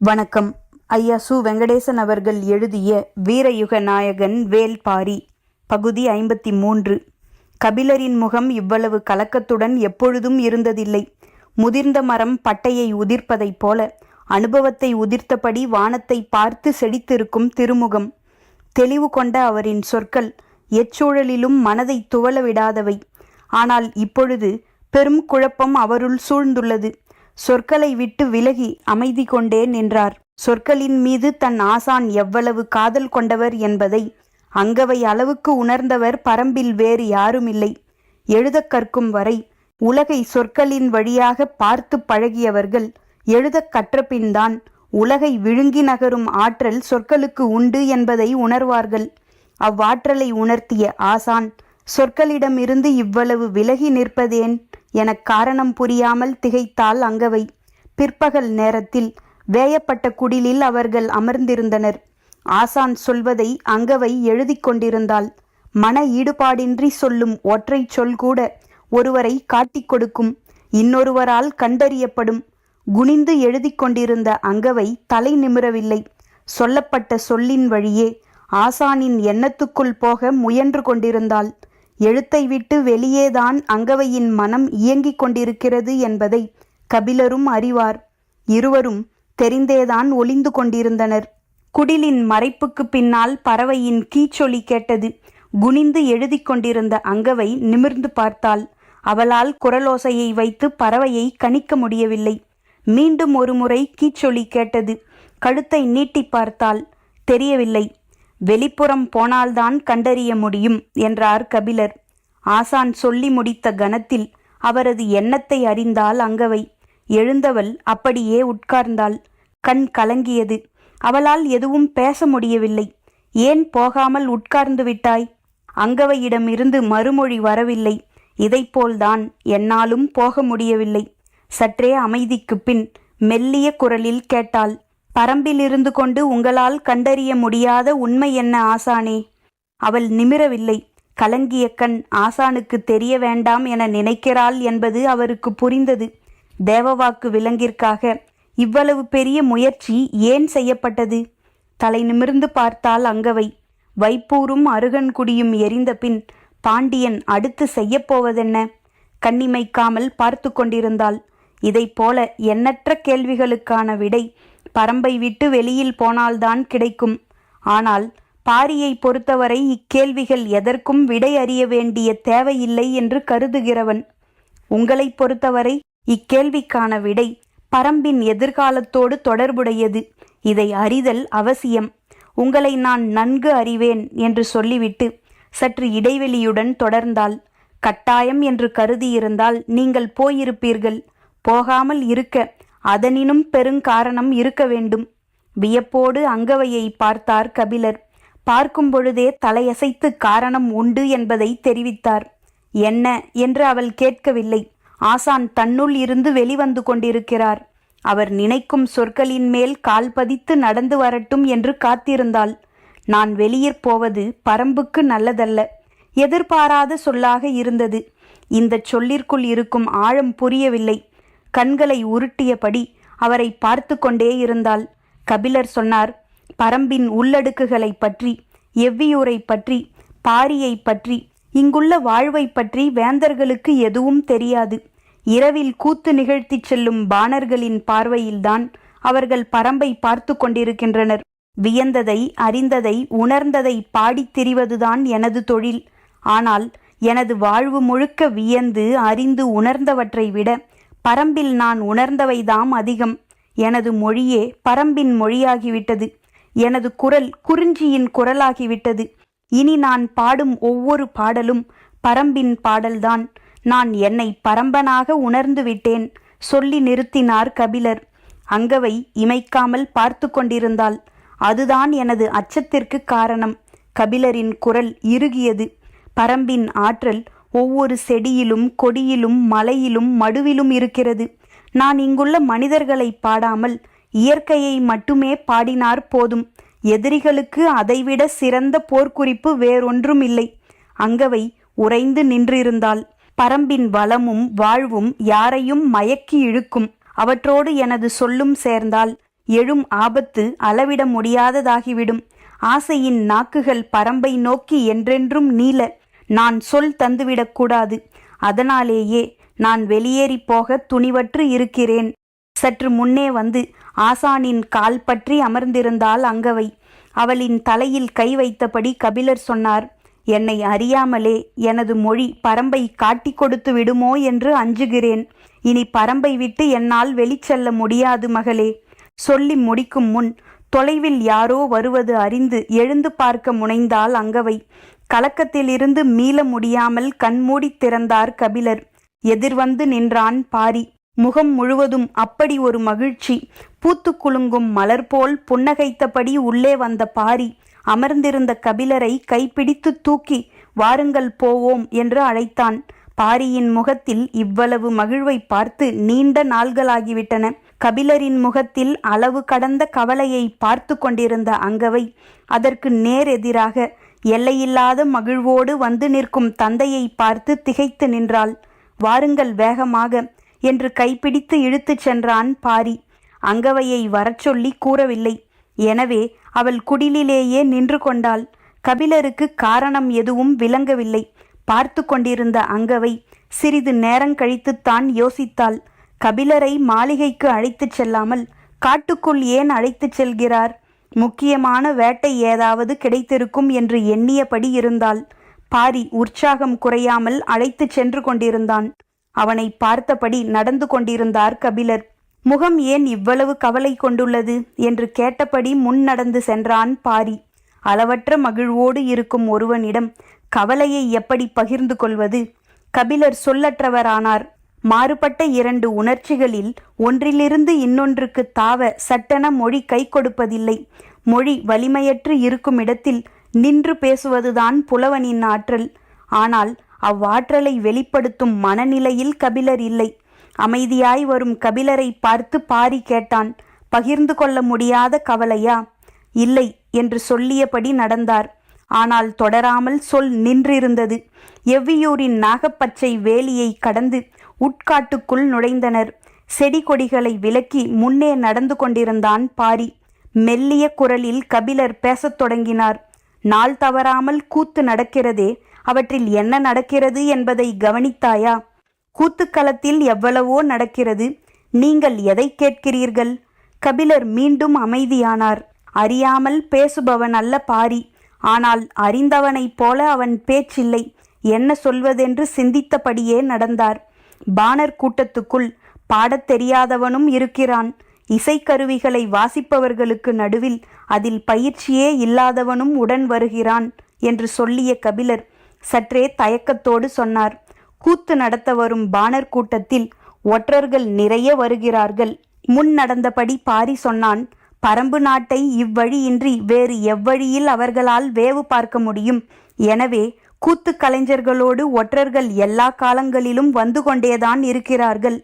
வணக்கம். ஐயா சு. வெங்கடேசன் அவர்கள் எழுதிய வீரயுக நாயகன் வேல்பாரி பகுதி 53. கபிலரின் முகம் இவ்வளவு கலக்கத்துடன் எப்பொழுதும் இருந்ததில்லை. முதிர்ந்த மரம் பட்டையை உதிர்ப்பதைப் போல அனுபவத்தை உதிர்த்தபடி வானத்தை பார்த்து செடித்திருக்கும் திருமுகம். தெளிவு கொண்ட அவரின் சொற்கள் எச்சூழலிலும் மனதை துவள விடாதவை. ஆனால் இப்பொழுது பெரும் குழப்பம் அவருள் சூழ்ந்துள்ளது. சொற்களை விட்டு விலகி அமைதி கொண்டே நின்றார். சொற்களின் மீது தன் ஆசான் எவ்வளவு காதல் கொண்டவர் என்பதை அங்கவை அளவுக்கு உணர்ந்தவர் பரம்பில் வேறு யாருமில்லை. எழுதக் கற்கும் வரை உலகை சொற்களின் வழியாக பார்த்து பழகியவர்கள் எழுதக் கற்றபின்தான் உலகை விழுங்கி நகரும் ஆற்றல் சொற்களுக்கு உண்டு என்பதை உணர்வார்கள். அவ்வாற்றலை உணர்த்திய ஆசான் சொற்களிடமிருந்து இவ்வளவு விலகி நிற்பதேன் எனக் காரணம் புரியாமல் திகைத்தாள் அங்கவை. பிற்பகல் நேரத்தில் வேயப்பட்ட குடிலில் அவர்கள் அமர்ந்திருந்தனர். ஆசான் சொல்வதை அங்கவை எழுதி கொண்டிருந்தாள். மன ஈடுபாடின்றி சொல்லும் ஒற்றை சொல் கூட ஒருவரை காட்டிக் கொடுக்கும், இன்னொருவரால் கண்டறியப்படும். குனிந்து எழுதி கொண்டிருந்த அங்கவை தலை நிமிரவில்லை. சொல்லப்பட்ட சொல்லின் வழியே ஆசானின் எண்ணத்துக்குள் போக முயன்று கொண்டிருந்தாள். எழுத்தை விட்டு வெளியேதான் அங்கவையின் மனம் இயங்கிக் கொண்டிருக்கிறது என்பதை கபிலரும் அறிவார். இருவரும் தெரிந்தேதான் ஒளிந்து கொண்டிருந்தனர். குடிலின் மறைப்புக்கு பின்னால் பறவையின் கீச்சொலி கேட்டது. குனிந்து எழுதி கொண்டிருந்த அங்கவை நிமிர்ந்து பார்த்தாள். அவளால் குரலோசையை வைத்து பறவையை கணிக்க முடியவில்லை. மீண்டும் ஒரு முறை கீச்சொலி கேட்டது. கழுத்தை நீட்டி பார்த்தாள். தெரியவில்லை. வெளிப்புறம் போனால்தான் கண்டறிய முடியும் என்றார் கபிலர். ஆசான் சொல்லி முடித்த கணத்தில் அவரது எண்ணத்தை அறிந்தாள் அங்கவை. எழுந்தவள் அப்படியே உட்கார்ந்தாள். கண் கலங்கியது. அவளால் எதுவும் பேச முடியவில்லை. ஏன் போகாமல் உட்கார்ந்து விட்டாய்? அங்கவையிடமிருந்து மறுமொழி வரவில்லை. இதைப்போல்தான் என்னாலும் போக முடியவில்லை. சற்றே அமைதிக்கு பின் மெல்லிய குரலில் கேட்டாள். பரம்பிலிருந்து கொண்டு உங்களால் கண்டறிய முடியாத உண்மை என்ன ஆசானே? அவள் நிமிரவில்லை. கலங்கிய கண் ஆசானுக்கு தெரிய வேண்டாம் என நினைக்கிறாள் என்பது அவருக்கு புரிந்தது. தேவவாக்கு விலங்கிற்காக இவ்வளவு பெரிய முயற்சி ஏன் செய்யப்பட்டது? தலை நிமிர்ந்து பார்த்தாள் அங்கவை. வைப்பூரும் அருகன்குடியும் எரிந்த பின் பாண்டியன் அடுத்து செய்யப்போவதென்ன? கண்ணிமைக்காமல் பார்த்து கொண்டிருந்தாள். இதைப்போல எண்ணற்ற கேள்விகளுக்கான விடை பரம்பை விட்டு வெளியில் போனால்தான் கிடைக்கும். ஆனால் பாரியை பொறுத்தவரை இக்கேள்விகள் எதற்கும் விடை அறிய வேண்டிய தேவையில்லை என்று கருதுகிறவன். உங்களை பொறுத்தவரை இக்கேள்விக்கான விடை பரம்பின் எதிர்காலத்தோடு தொடர்புடையது. இதை அறிதல் அவசியம். உங்களை நான் நன்கு அறிவேன் என்று சொல்லிவிட்டு சற்று இடைவெளியுடன் தொடர்ந்தாள். கட்டாயம் என்று கருதியிருந்தால் நீங்கள் போயிருப்பீர்கள். போகாமல் இருக்க அதனினும் பெருங்காரணம் இருக்க வேண்டும். வியப்போடு அங்கவையை பார்த்தார் கபிலர். பார்க்கும் பொழுதே தலையசைத்து காரணம் உண்டு என்பதை தெரிவித்தார். என்ன என்று அவள் கேட்கவில்லை. ஆசான் தன்னுள் இருந்து வெளிவந்து கொண்டிருக்கிறார். அவர் நினைக்கும் சொற்களின் மேல் கால் பதித்து நடந்து வரட்டும் என்று காத்திருந்தாள். நான் வெளியிற் போவது பரம்புக்கு நல்லதல்ல. எதிர்பாராத சொல்லாக இருந்தது. இந்த சொல்லிற்குள் இருக்கும் ஆழம் புரியவில்லை. கண்களை உருட்டியபடி அவரை பார்த்து கொண்டே இருந்தாள். கபிலர் சொன்னார். பரம்பின் உள்ளடுக்குகளை பற்றி, எவ்வியூரை பற்றி, பாரியை பற்றி, இங்குள்ள வாழ்வை பற்றி வேந்தர்களுக்கு எதுவும் தெரியாது. இரவில் கூத்து நிகழ்த்தி செல்லும் பாணர்களின் பார்வையில்தான் அவர்கள் பரம்பை பார்த்து கொண்டிருக்கின்றனர். வியந்ததை, அறிந்ததை, உணர்ந்ததை பாடித் திரிவதுதான் எனது தொழில். ஆனால் எனது வாழ்வு முழுக்க வியந்து அறிந்து உணர்ந்தவற்றை விட பரம்பில் நான் உணர்ந்தவைதாம் அதிகம். எனது மொழியே பரம்பின் மொழியாகிவிட்டது. எனது குரல் குறிஞ்சியின் குரலாகிவிட்டது. இனி நான் பாடும் ஒவ்வொரு பாடலும் பரம்பின் பாடல்தான். நான் என்னை பரம்பனாக உணர்ந்து விட்டேன். சொல்லி நிறுத்தினார் கபிலர். அங்கவை இமைக்காமல் பார்த்து கொண்டிருந்தாள். அதுதான் எனது அச்சத்திற்கு காரணம். கபிலரின் குரல் இறுகியது. பரம்பின் ஆற்றல் ஒவ்வொரு செடியிலும், கொடியிலும், மலையிலும், மடுவிலும் இருக்கிறது. நான் இங்குள்ள மனிதர்களை பாடாமல் இயற்கையை மட்டுமே பாடினார் போதும். எதிரிகளுக்கு அதைவிட சிறந்த போர்க்குறிப்பு வேறொன்றும் இல்லை. அங்கவை உறைந்து நின்றிருந்தாள். பரம்பின் வளமும் வாழ்வும் யாரையும் மயக்கி இழுக்கும். அவற்றோடு எனது சொல்லும் சேர்ந்தால் எழும் ஆபத்து அளவிட முடியாததாகிவிடும். ஆசையின் நாக்குகள் பரம்பை நோக்கி என்றென்றும் நீள நான் சொல் தந்துவிடக்கூடாது. அதனாலேயே நான் வெளியேறி போக துணிவற்று இருக்கிறேன். சற்று முன்னே வந்து ஆசானின் கால் பற்றி அமர்ந்திருந்தாள் அங்கவை. அவளின் தலையில் கை வைத்தபடி கபிலர் சொன்னார், என்னை அறியாமலே எனது மொழி பரம்பை காட்டி கொடுத்து விடுமோ என்று அஞ்சுகிறேன். இனி பரம்பை விட்டு என்னால் வெளிச்செல்ல முடியாது மகளே. சொல்லி முடிக்கும் முன் தொலைவில் யாரோ வருவது அறிந்து எழுந்து பார்க்க முனைந்தாள் அங்கவை. கலக்கத்திலிருந்து மீள முடியாமல் கண்மூடி திறந்தார் கபிலர். எதிர்வந்து நின்றான் பாரி. முகம் முழுவதும் அப்படி ஒரு மகிழ்ச்சி. பூத்து குலுங்கும் மலர் போல் புன்னகைத்தபடி உள்ளே வந்த பாரி அமர்ந்திருந்த கபிலரை கைப்பிடித்து தூக்கி வாருங்கள் போவோம் என்று அழைத்தான். பாரியின் முகத்தில் இவ்வளவு மகிழ்வை பார்த்து நீண்ட நாள்களாகிவிட்டன. கபிலரின் முகத்தில் அளவு கடந்த கவலையை பார்த்து கொண்டிருந்த அங்கவை அதற்கு நேர் எதிராக எல்லையில்லாத மகிழ்வோடு வந்து நிற்கும் தந்தையை பார்த்து திகைத்து நின்றாள். வாருங்கள் வேகமாக என்று கைப்பிடித்து இழுத்துச் சென்றான் பாரி. அங்கவையை வரச்சொல்லி கூறவில்லை. எனவே அவள் குடிலிலேயே நின்று கொண்டாள். கபிலருக்கு காரணம் எதுவும் விளங்கவில்லை. பார்த்து கொண்டிருந்த அங்கவை சிறிது நேரங்கழித்துத்தான் யோசித்தாள். கபிலரை மாளிகைக்கு அழைத்துச் செல்லாமல் காட்டுக்குள் ஏன் அழைத்துச் செல்கிறார்? முக்கியமான வேட்டை ஏதாவது கிடைத்திருக்கும் என்று எண்ணியபடி இருந்தாள். பாரி உற்சாகம் குறையாமல் அழைத்துச் சென்று கொண்டிருந்தான். அவனை பார்த்தபடி நடந்து கொண்டிருந்தார் கபிலர். முகம் ஏன் இவ்வளவு கவலை கொண்டுள்ளது என்று கேட்டபடி முன் நடந்து சென்றான் பாரி. அளவற்ற மகிழ்வோடு இருக்கும் ஒருவனிடம் கவலையை எப்படி பகிர்ந்து கொள்வது? கபிலர் சொல்லற்றவரானார். மாறுபட்ட இரண்டு உணர்ச்சிகளில் ஒன்றிலிருந்து இன்னொன்றுக்கு தாவ சட்டென மொழி கை கொடுப்பதில்லை. மொழி வலிமையற்று இருக்கும் இடத்தில் நின்று பேசுவதுதான் புலவனின் ஆற்றல். ஆனால் அவ்வாற்றலை வெளிப்படுத்தும் மனநிலையில் கபிலர் இல்லை. அமைதியாய் வரும் கபிலரை பார்த்து பாரி கேட்டான், பகிர்ந்து கொள்ள முடியாத கவலையா? இல்லை என்று சொல்லியபடி நடந்தார். ஆனால் தொடராமல் சொல் நின்றிருந்தது. எவ்வியூரின் நாகப்பச்சை வேலியை கடந்து உட்காட்டுக்குள் நுழைந்தனர். செடி கொடிகளை விலக்கி முன்னே நடந்து கொண்டிருந்தான் பாரி. மெல்லிய குரலில் கபிலர் பேசத் தொடங்கினார். நாள் தவறாமல் கூத்து நடக்கிறதே, அவற்றில் என்ன நடக்கிறது என்பதை கவனித்தாயா? கூத்துக்களத்தில் எவ்வளவோ நடக்கிறது. நீங்கள் எதை கேட்கிறீர்கள்? கபிலர் மீண்டும் அமைதியானார். அறியாமல் பேசுபவன் அல்ல பாரி. ஆனால் அறிந்தவனைப் போல அவன் பேச்சில்லை. என்ன சொல்வதென்று சிந்தித்தபடியே நடந்தார். பாணர் கூட்டத்துக்குள் பாடத் தெரியாதவனும் இருக்கிறான். இசைக்கருவிகளை வாசிப்பவர்களுக்கு நடுவில் அதில் பயிற்சியே இல்லாதவனும் உடன் வருகிறான் என்று சொல்லிய கபிலர் சற்றே தயக்கத்தோடு சொன்னார், கூத்து நடத்த வரும் பாணர் கூட்டத்தில் ஒற்றர்கள் நிறைய வருகிறார்கள். முன் நடந்தபடி பாரி சொன்னான், பரம்பு நாட்டை இவ்வழியின்றி வேறு எவ்வழியில் அவர்களால் வேவு பார்க்க முடியும். எனவே கூத்து கலைஞர்களோடு ஒற்றர்கள் எல்லா காலங்களிலும் வந்து கொண்டேதான் இருக்கிறார்கள்.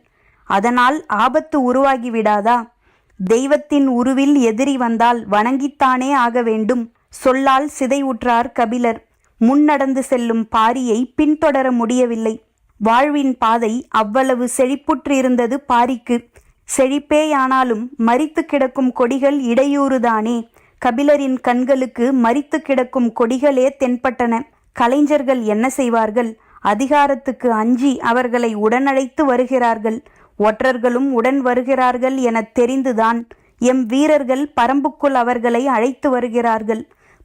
அதனால் ஆபத்து உருவாகிவிடாதா? தெய்வத்தின் உருவில் எதிரி வந்தால் வணங்கித்தானே ஆக வேண்டும். சொல்லால் சிதைவுற்றார் கபிலர். முன்னடந்து செல்லும் பாரியை பின்தொடர முடியவில்லை. வாழ்வின் பாதை அவ்வளவு செழிப்புற்றிருந்தது பாரிக்கு. செழிப்பேயானாலும் மரித்து கிடக்கும் கொடிகள் இடையூறுதானே. கபிலரின் கண்களுக்கு மரித்து கிடக்கும் கொடிகளே தென்பட்டன. கலைஞர்கள் என்ன செய்வார்கள்? அதிகாரத்துக்கு அஞ்சி அவர்களை உடனழைத்து வருகிறார்கள். ஒற்றர்களும் உடன் வருகிறார்கள் என தெரிந்துதான் எம் வீரர்கள் பரம்புக்குள் அவர்களை அழைத்து வருகிறார்கள்.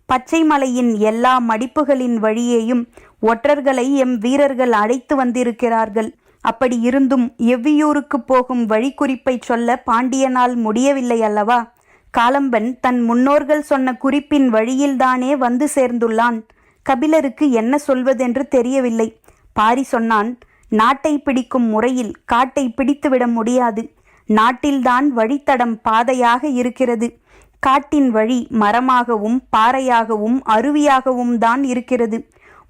பச்சை மலையின் எல்லா மடிப்புகளின் வழியேயும் ஒற்றர்களை எம் வீரர்கள் அழைத்து வந்திருக்கிறார்கள். அப்படி இருந்தும் எவ்வியூருக்கு போகும் வழி குறிப்பை சொல்ல பாண்டியனால் முடியவில்லை அல்லவா? காலம்பன் தன் முன்னோர்கள் சொன்ன குறிப்பின் வழியில்தானே வந்து சேர்ந்துள்ளான். கபிலருக்கு என்ன சொல்வதென்று தெரியவில்லை. பாரி சொன்னான், நாட்டை பிடிக்கும் முறையில் காட்டை பிடித்துவிட முடியாது. நாட்டில்தான் வழித்தடம் பாதையாக இருக்கிறது. காட்டின் வழி மரமாகவும் பாறையாகவும் அருவியாகவும் தான் இருக்கிறது.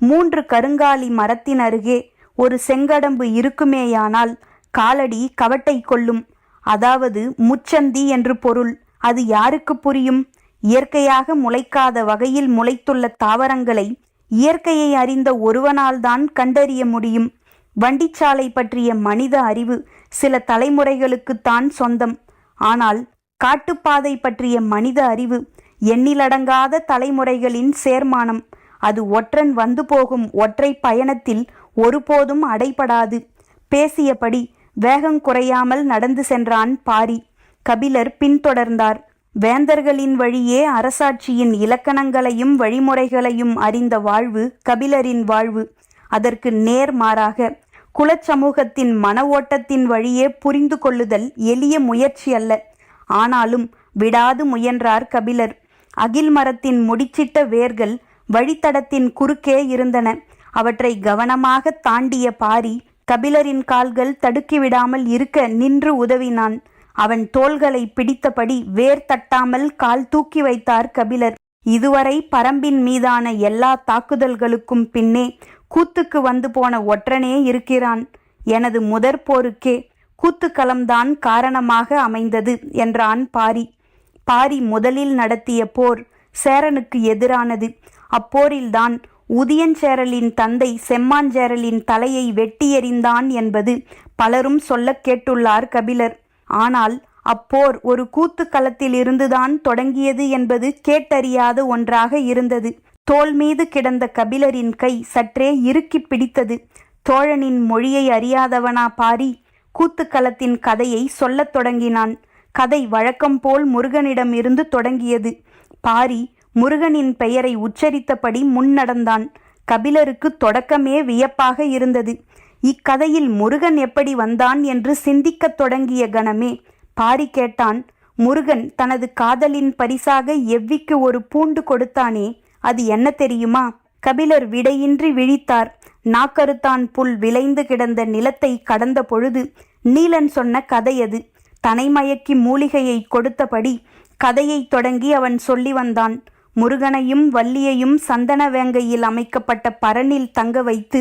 3 கருங்காலி மரத்தின் அருகே ஒரு செங்கடம்பு இருக்குமேயானால் காலடி கவட்டை கொள்ளும். அதாவது முச்சந்தி என்று பொருள். அது யாருக்கு புரியும்? இயற்கையாக முளைக்காத வகையில் முளைத்துள்ள தாவரங்களை இயற்கையை அறிந்த ஒருவனால் தான் கண்டறிய முடியும். வண்டிச்சாலை பற்றிய மனித அறிவு சில தலைமுறைகளுக்குத்தான் சொந்தம். ஆனால் காட்டுப்பாதை பற்றிய மனித அறிவு எண்ணிலடங்காத தலைமுறைகளின் சேர்மானம். அது ஒற்றன் வந்து போகும் ஒற்றை பயணத்தில் ஒருபோதும் அடைபடாது. பேசியபடி வேகம் குறையாமல் நடந்து சென்றான் பாரி. கபிலர் பின்தொடர்ந்தார். வேந்தர்களின் வழியே அரசாட்சியின் இலக்கணங்களையும் வழிமுறைகளையும் அறிந்த வாழ்வு கபிலரின் வாழ்வு. அதற்கு நேர்மாறாக குலச்சமூகத்தின் மன ஓட்டத்தின் வழியே புரிந்து கொள்ளுதல் எளிய முயற்சி அல்ல. ஆனாலும் விடாது முயன்றார் கபிலர். அகில் மரத்தின் முடிச்சிட்ட வேர்கள் வழித்தடத்தின் குறுக்கே இருந்தன. அவற்றை கவனமாக தாண்டிய பாரி கபிலரின் கால்கள் தடுக்கிவிடாமல் இருக்க நின்று உதவினான். அவன் தோள்களை பிடித்தபடி வேர் தட்டாமல் கால் தூக்கி வைத்தார் கபிலர். இதுவரை பரம்பின் மீதான எல்லா தாக்குதல்களுக்கும் பின்னே கூத்துக்கு வந்து போன ஒற்றனே இருக்கிறான். எனது முதற் போருக்கே கூத்துக்களம்தான் காரணமாக அமைந்தது என்றான் பாரி. பாரி முதலில் நடத்திய போர் சேரனுக்கு எதிரானது. அப்போரில்தான் உதியஞ்சேரலின் தந்தை செம்மாஞ்சேரலின் தலையை வெட்டி எறிந்தான் என்பது பலரும் சொல்ல கேட்டுள்ளார் கபிலர். ஆனால் அப்போர் ஒரு கூத்துக்களத்தில் இருந்துதான் தொடங்கியது என்பது கேட்டறியாத ஒன்றாக இருந்தது. தோள் மீது கிடந்த கபிலரின் கை சற்றே இறுக்கி பிடித்தது. தோழனின் மொழியை அறியாதவனா பாரி? கூத்துக்களத்தின் கதையை சொல்லத் தொடங்கினான். கதை வழக்கம் போல் முருகனிடம் இருந்து தொடங்கியது. பாரி முருகனின் பெயரை உச்சரித்தபடி முன்னடந்தான். கபிலருக்கு தொடக்கமே வியப்பாக இருந்தது. இக்கதையில் முருகன் எப்படி வந்தான் என்று சிந்திக்கத் தொடங்கிய கணமே பாரி கேட்டான், முருகன் தனது காதலின் பரிசாக எவ்விக்கு ஒரு பூண்டு கொடுத்தானே, அது என்ன தெரியுமா? கபிலர் விடையின்றி விழித்தார். நாக்கருத்தான் புல் விளைந்து கிடந்த நிலத்தை கடந்த பொழுது நீலன் சொன்ன கதையது. தனைமயக்கி மூலிகையை கொடுத்தபடி கதையை தொடங்கி அவன் சொல்லி வந்தான். முருகனையும் வள்ளியையும் சந்தன வேங்கையில் அமைக்கப்பட்ட பரனில் தங்க வைத்து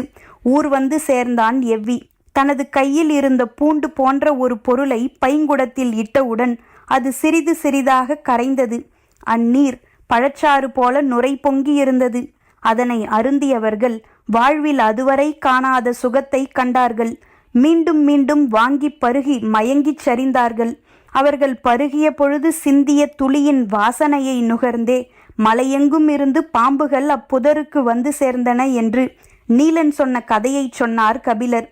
ஊர் வந்து சேர்ந்தான் எவ்வி. தனது கையில் இருந்த பூண்டு போன்ற ஒரு பொருளை பைங்குடத்தில் இட்டவுடன் அது சிறிது சிறிதாக கரைந்தது. அந்நீர் பழச்சாறு போல நுரை பொங்கி இருந்தது. அதனை அருந்தியவர்கள் வாழ்வில் அதுவரை காணாத சுகத்தை கண்டார்கள். மீண்டும் மீண்டும் வாங்கி பருகி மயங்கிச் சரிந்தார்கள். அவர்கள் பருகிய பொழுது சிந்திய துளியின் வாசனையை நுகர்ந்தே மலையெங்கும் இருந்து பாம்புகள் அப்புதருக்கு வந்து சேர்ந்தன என்று நீலன் சொன்ன கதையை சொன்னார் கபிலர்.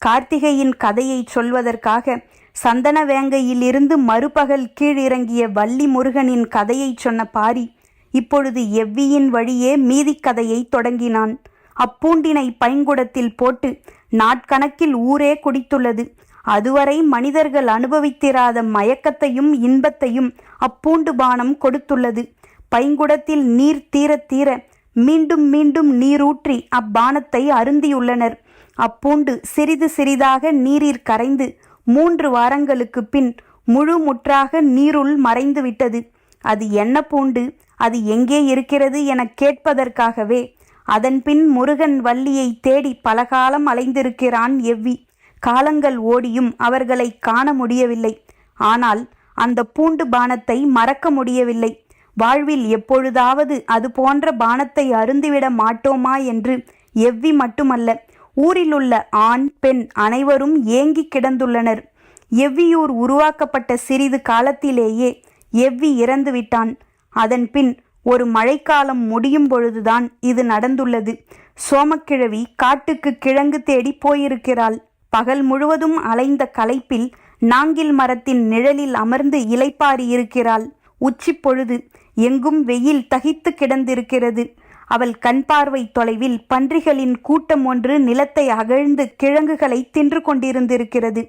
கார்த்திகையின் கதையை சொல்வதற்காக சந்தன வேங்கையில் இருந்து மறுபகல் கீழிறங்கிய வள்ளி முருகனின் கதையை சொன்ன பாரி இப்பொழுது எவ்வியின் வழியே மீதி கதையை தொடங்கினான். அப்பூண்டினை பைங்குடத்தில் போட்டு நாட்கணக்கில் ஊரே குடித்துள்ளது. அதுவரை மனிதர்கள் அனுபவித்திராத மயக்கத்தையும் இன்பத்தையும் அப்பூண்டு பானம் கொடுத்துள்ளது. பைங்குடத்தில் நீர் தீர தீர மீண்டும் மீண்டும் நீரூற்றி அப்பானத்தை அருந்தியுள்ளனர். அப்பூண்டு சிறிது சிறிதாக நீரில் கரைந்து 3 வாரங்களுக்கு பின் முழு முற்றாக நீருள் மறைந்து விட்டது. அது என்ன பூண்டு, அது எங்கே இருக்கிறது என கேட்பதற்காகவே அதன்பின் முருகன் வள்ளியை தேடி பலகாலம் அலைந்திருக்கிறான் எவ்வி. காலங்கள் ஓடியும் அவர்களை காண முடியவில்லை. ஆனால் அந்த பூண்டு பானத்தை மறக்க முடியவில்லை. வாழ்வில் எப்பொழுதாவது அது போன்ற பானத்தை அருந்திவிட மாட்டோமா என்று எவ்வி மட்டுமல்ல, ஊரிலுள்ள ஆண் பெண் அனைவரும் ஏங்கி கிடந்துள்ளனர். எவ்வியூர் உருவாக்கப்பட்ட சிறிது காலத்திலேயே எவ்வி இறந்துவிட்டான். அதன்பின் ஒரு மழைக்காலம் முடியும் பொழுதுதான் இது நடந்துள்ளது. சோமக்கிழவி காட்டுக்கு கிழங்கு தேடி போயிருக்கிறாள். பகல் முழுவதும் அலைந்த களைப்பில் நாங்கில் மரத்தின் நிழலில் அமர்ந்து இளைப்பாரி இருக்கிறாள். உச்சி பொழுது எங்கும் வெயில் தகித்து கிடந்திருக்கிறது. அவள் கண் பார்வை தொலைவில் பன்றிகளின் கூட்டம் ஒன்று நிலத்தை அகழ்ந்து கிழங்குகளை தின்று கொண்டிருந்திருக்கிறது.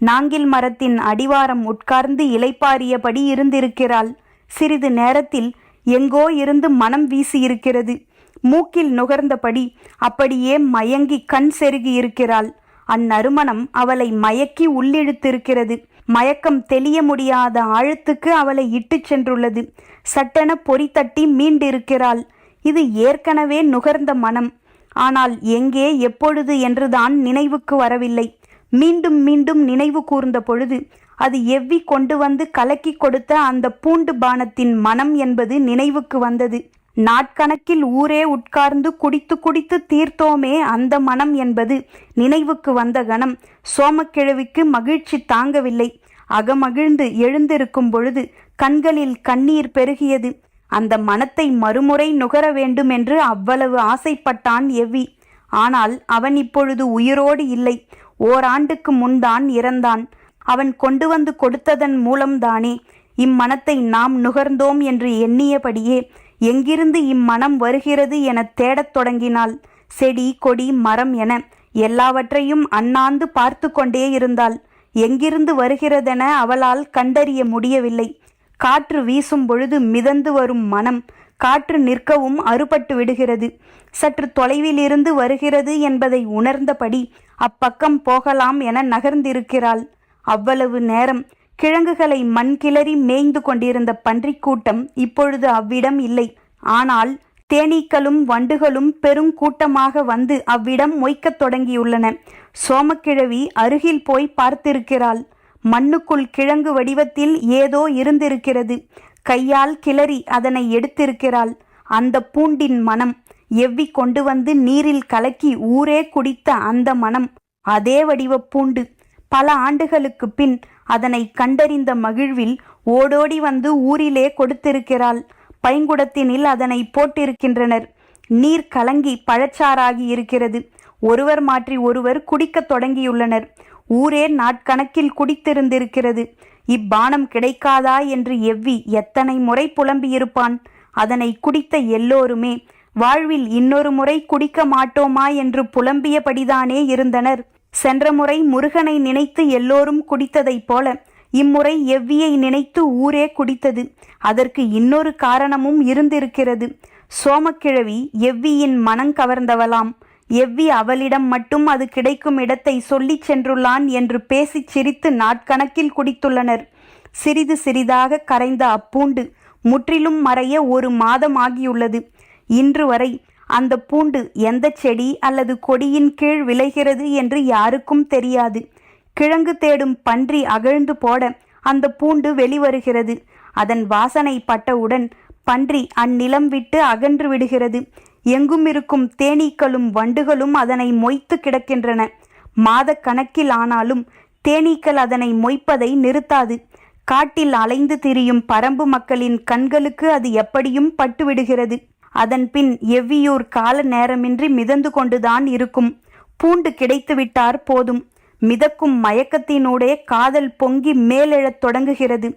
நாங்கில் மரத்தின் அடிவாரம் உட்கார்ந்து இளைப்பாரியபடி இருந்திருக்கிறாள். சிறிது நேரத்தில் எங்கோ இருந்து மனம் வீசியிருக்கிறது. மூக்கில் நுகர்ந்தபடி அப்படியே மயங்கி கண் செருகி இருக்கிறாள். அந்நறுமணம் அவளை மயக்கி உள்ளிழுத்திருக்கிறது. மயக்கம் தெளிய முடியாத ஆழத்துக்கு அவளை இட்டுச் சென்றுள்ளது. சட்டென பொறி தட்டி மீண்டிருக்கிறாள். இது ஏற்கனவே நுகர்ந்த மனம். ஆனால் எங்கே எப்பொழுது என்றுதான் நினைவுக்கு வரவில்லை. மீண்டும் மீண்டும் நினைவு கூர்ந்த பொழுது அது எவ்வி கொண்டு வந்து கலக்கி கொடுத்த அந்த பூண்டு பானத்தின் மனம் என்பது நினைவுக்கு வந்தது. நாட்கணக்கில் ஊரே உட்கார்ந்து குடித்து குடித்து தீர்த்தோமே அந்த மனம் என்பது நினைவுக்கு வந்த கணம் சோமக்கிழவிக்கு மகிழ்ச்சி தாங்கவில்லை. அகமகிழ்ந்து எழுந்திருக்கும் பொழுது கண்களில் கண்ணீர் பெருகியது. அந்த மனத்தை மறுமுறை நுகர வேண்டும் என்று அவ்வளவு ஆசைப்பட்டான் எவ்வி. ஆனால் அவன் இப்பொழுது உயிரோடு இல்லை. ஓராண்டுக்கு முன்தான் இறந்தான். அவன் கொண்டு வந்து கொடுத்ததன் மூலம்தானே இம்மனத்தை நாம் நுகர்ந்தோம் என்று எண்ணியபடியே எங்கிருந்து இம்மனம் வருகிறது என தேடத் தொடங்கினாள். செடி கொடி மரம் என எல்லாவற்றையும் அண்ணாந்து பார்த்து கொண்டே இருந்தாள். எங்கிருந்து வருகிறதென அவளால் கண்டறிய முடியவில்லை. காற்று வீசும் பொழுது மிதந்து வரும் மனம் காற்று நிற்கவும் அறுபட்டு விடுகிறது. சற்று தொலைவில் இருந்து வருகிறது என்பதை உணர்ந்தபடி அப்பக்கம் போகலாம் என நகர்ந்திருக்கிறாள். அவ்வளவு நேரம் கிழங்குகளை மண் கிளறி மேய்ந்து கொண்டிருந்த பன்றிக் கூட்டம் இப்பொழுது அவ்விடம் இல்லை. ஆனால் தேனீக்களும் வண்டுகளும் பெருங்கூட்டமாக வந்து அவ்விடம் மொய்க்கத் தொடங்கியுள்ளன. சோமக்கிழவி அருகில் போய் பார்த்திருக்கிறாள். மண்ணுக்குள் கிழங்கு வடிவத்தில் ஏதோ இருந்திருக்கிறது. கையால் கிளறி அதனை எடுத்திருக்கிறாள். அந்த பூண்டின் மனம், எவ்வி கொண்டு வந்து நீரில் கலக்கி ஊரே குடித்த அந்த மனம், அதே வடிவ பூண்டு. பல ஆண்டுகளுக்கு பின் அதனை கண்டறிந்த மகிழ்வில் ஓடோடி வந்து ஊரிலே கொடுத்திருக்கிறாள். பைங்குடத்தினில் அதனை போட்டிருக்கின்றனர். நீர் கலங்கி பழச்சாறாகி இருக்கிறது. ஒருவர் மாற்றி ஒருவர் குடிக்கத் தொடங்கியுள்ளனர். ஊரே நாட்கணக்கில் குடித்திருந்திருக்கிறது. இப்பானம் கிடைக்காதா என்று எவ்வி எத்தனை முறை புலம்பியிருப்பான். அதனை குடித்த எல்லோருமே வாழ்வில் இன்னொரு முறை குடிக்க மாட்டோமா என்று புலம்பியபடிதானே இருந்தனர். சென்ற முறை முருகனை நினைத்து எல்லோரும் குடித்ததைப் போல இம்முறை எவ்வியை நினைத்து ஊரே குடித்தது. அதற்கு இன்னொரு காரணமும் இருந்திருக்கிறது. சோமக்கிழவி எவ்வியின் மனம் கவர்ந்தவளாம். எவ்வி அவளிடம் மட்டும் அது கிடைக்கும் இடத்தை சொல்லிச் சென்றுள்ளான் என்று பேசிச் சிரித்து நாட்கணக்கில் குடித்துள்ளனர். சிறிது சிறிதாக கரைந்த அப்பூண்டு முற்றிலும் மறைய 1 மாதம் ஆகியுள்ளது. இன்று வரை அந்த பூண்டு எந்த செடி அல்லது கொடியின் கீழ் விளைகிறது என்று யாருக்கும் தெரியாது. கிழங்கு தேடும் பன்றி அகழ்ந்து போட அந்த பூண்டு வெளிவருகிறது. அதன் வாசனை பட்டவுடன் பன்றி அந்நிலம் விட்டு அகன்று விடுகிறது. எங்கும் இருக்கும் தேனீக்களும் வண்டுகளும் அதனை மொய்த்து கிடக்கின்றன. மாத கணக்கில் ஆனாலும் தேனீக்கள் அதனை மொய்ப்பதை நிறுத்தாது. காட்டில் அலைந்து திரியும் பரம்பு மக்களின் கண்களுக்கு அது எப்படியும் பட்டுவிடுகிறது. அதன் பின் எவ்வியூர் கால நேரமின்றி மிதந்து கொண்டுதான் இருக்கும். பூண்டு கிடைத்துவிட்டார் போதும். மிதக்கும் மயக்கத்தினூடே காதல் பொங்கி மேலெழத் தொடங்குகிறது.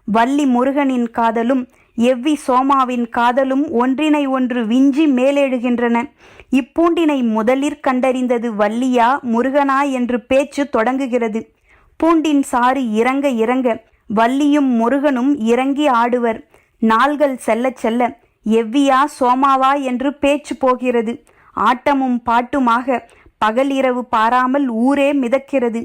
வள்ளி முருகனின் காதலும் எவ்வி சோமாவின் காதலும் ஒன்றினை ஒன்று விஞ்சி மேலெழுகின்றன. இப்பூண்டினை முதலிற் கண்டறிந்தது வள்ளியா முருகனா என்று பேச்சு தொடங்குகிறது. பூண்டின் சாறு இறங்க இறங்க வள்ளியும் முருகனும் இறங்கி ஆடுவர். நாள்கள் செல்ல செல்ல எவ்வியா சோமாவா என்று பேச்சு போகிறது. ஆட்டமும் பாட்டுமாக பகல் இரவு பாராமல் ஊரே மிதக்கிறது.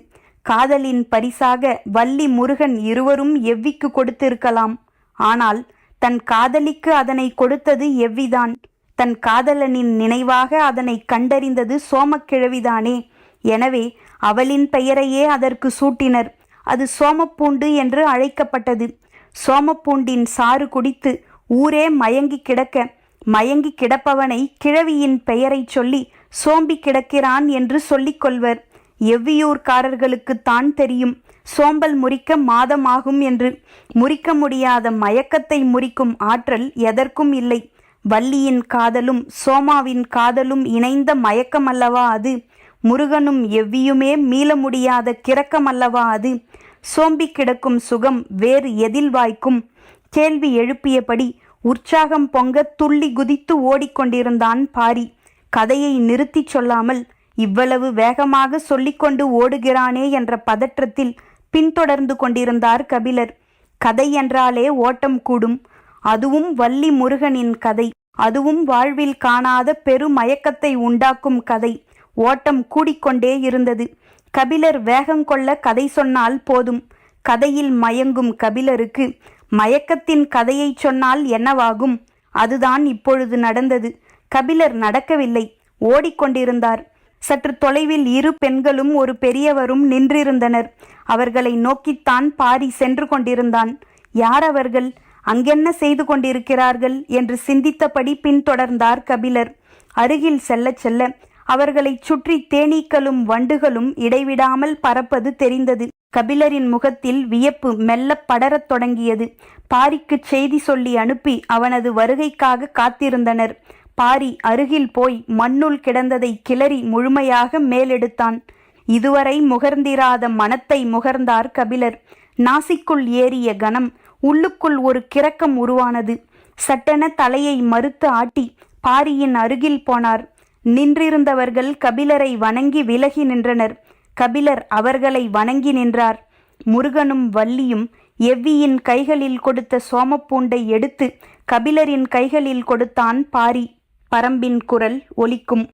காதலின் பரிசாக வள்ளி முருகன் இருவரும் எவ்விக்கு கொடுத்திருக்கலாம். ஆனால் தன் காதலிக்கு அதனை கொடுத்தது எவ்விதான். தன் காதலனின் நினைவாக அதனை கண்டறிந்தது சோமக்கிழவிதானே. எனவே அவளின் பெயரையே அதற்கு சூட்டினர். அது சோமப்பூண்டு என்று அழைக்கப்பட்டது. சோமப்பூண்டின் சாறு குடித்து ஊரே மயங்கி கிடக்க, மயங்கி கிடப்பவனை கிழவியின் பெயரை சொல்லி சோம்பி கிடக்கிறான் என்று சொல்லிக் கொள்வர். எவ்வியூர்காரர்களுக்குத்தான் தெரியும் சோம்பல் முறிக்க மாதமாகும் என்று. முறிக்க முடியாத மயக்கத்தை முறிக்கும் ஆற்றல் எதற்கும் இல்லை. வள்ளியின் காதலும் சோமாவின் காதலும் இணைந்த மயக்கமல்லவா அது. முருகனும் எவ்வியுமே மீள முடியாத கிறக்கமல்லவா அது. சோம்பி கிடக்கும் சுகம் வேறு எதில் வாய்க்கும்? கேள்வி எழுப்பியபடி உற்சாகம் பொங்க துள்ளி குதித்து ஓடிக்கொண்டிருந்தான் பாரி. கதையை நிறுத்திச் சொல்லாமல் இவ்வளவு வேகமாக சொல்லிக்கொண்டு ஓடுகிறானே என்ற பதற்றத்தில் பின்தொடர்ந்து கொண்டிருந்தார் கபிலர். கதை என்றாலே ஓட்டம் கூடும். அதுவும் வள்ளி முருகனின் கதை. அதுவும் வாழ்வில் காணாத பெருமயக்கத்தை உண்டாக்கும் கதை. ஓட்டம் கூடிக்கொண்டே இருந்தது. கபிலர் வேகங்கொள்ள கதை சொன்னால் போதும். கதையில் மயங்கும் கபிலருக்கு மயக்கத்தின் கதையை சொன்னால் என்னவாகும்? அதுதான் இப்பொழுது நடந்தது. கபிலர் நடக்கவில்லை, ஓடிக்கொண்டிருந்தார். சற்று தொலைவில் 2 பெண்களும் ஒரு பெரியவரும் நின்றிருந்தனர். அவர்களை நோக்கித்தான் பாரி சென்று கொண்டிருந்தான். யார் அவர்கள்? அங்கென்ன செய்து கொண்டிருக்கிறார்கள் என்று சிந்தித்தபடி பின்தொடர்ந்தார் கபிலர். அருகில் செல்ல செல்ல அவர்களை சுற்றி தேனீக்களும் வண்டுகளும் இடைவிடாமல் பறப்பது தெரிந்தது. கபிலரின் முகத்தில் வியப்பு மெல்லப் படரத் தொடங்கியது. பாரிக்குச் செய்தி சொல்லி அனுப்பி அவனது வருகைக்காக காத்திருந்தனர். பாரி அருகில் போய் மண்ணுள் கிடந்ததை கிளறி முழுமையாக மேலெடுத்தான். இதுவரை முகர்ந்திராத மனத்தை முகர்ந்தார் கபிலர். நாசிக்குள் ஏறிய கணம் உள்ளுக்குள் ஒரு கிறக்கம் உருவானது. சட்டென தலையை மறுத்து ஆட்டி பாரியின் அருகில் போனார். நின்றிருந்தவர்கள் கபிலரை வணங்கி விலகி நின்றனர். கபிலர் அவர்களை வணங்கி நின்றார். முருகனும் வள்ளியும் எவ்வியின் கைகளில் கொடுத்த சோமப்பூண்டை எடுத்து கபிலரின் கைகளில் கொடுத்தான் பாரி. பரம்பின் குரல் ஒலிக்கும்.